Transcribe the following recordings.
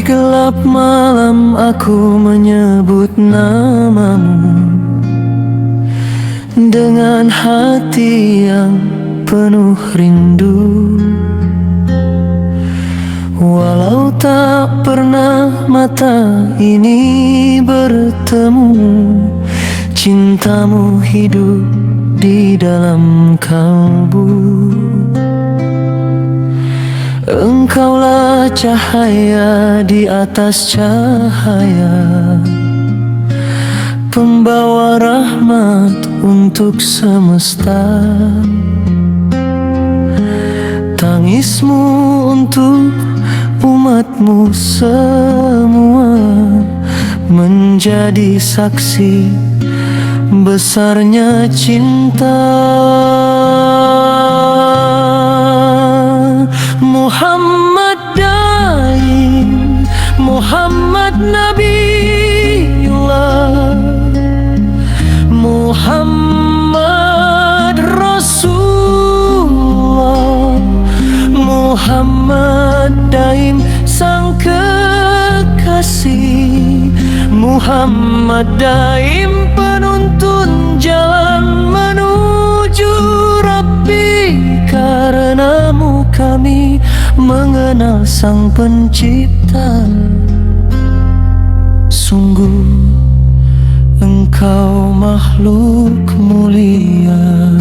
gelap malam aku menyebut namamu dengan hati yang penuh rindu. Walau tak pernah mata ini bertemu, cintamu hidup di dalam kalbu. Engkaulah cahaya di atas cahaya, pembawa rahmat untuk semesta. Tangismu untuk umatmu semua menjadi saksi besarnya cinta. Muhammad Daim, Muhammad Nabiullah, Muhammad Rasulullah, Muhammad Daim sang kekasih, Muhammad Daim penuntun jalan menuju Rabbi. Karenamu kami mengenal Sang Pencipta. Sungguh engkau makhluk mulia.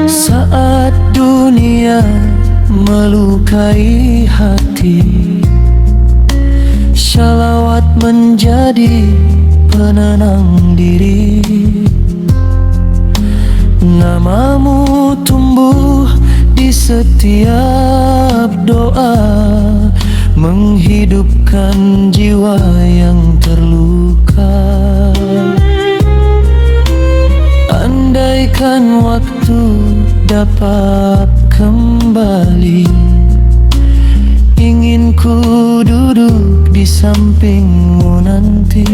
Saat dunia melukai hati, shalawat menjadi penenang diri. Namamu tumbuh di setiap doa, menghidupkan jiwa yang terluka. Andaikan waktu dapat kembali, ingin ku duduk di sampingmu nanti,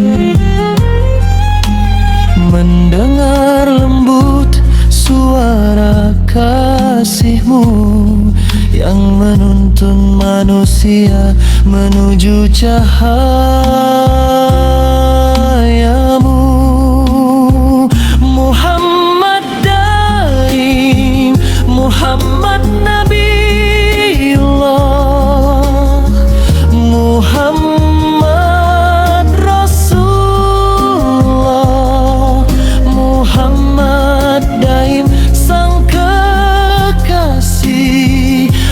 mendengar lembut suara kasihmu yang menuntun manusia menuju cahayamu. Muhammad Daim, Muhammad Nabiullah, Muhammad Rasulullah, Muhammad Daim sang kekasih,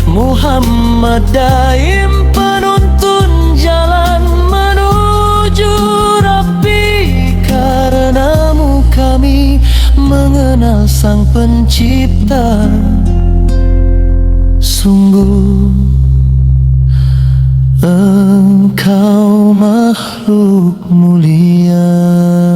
Muhammad Daim penuntun jalan menuju Rabbi. Karenamu kami mengenal Sang Pencipta. Sungguh engkau makhluk mulia.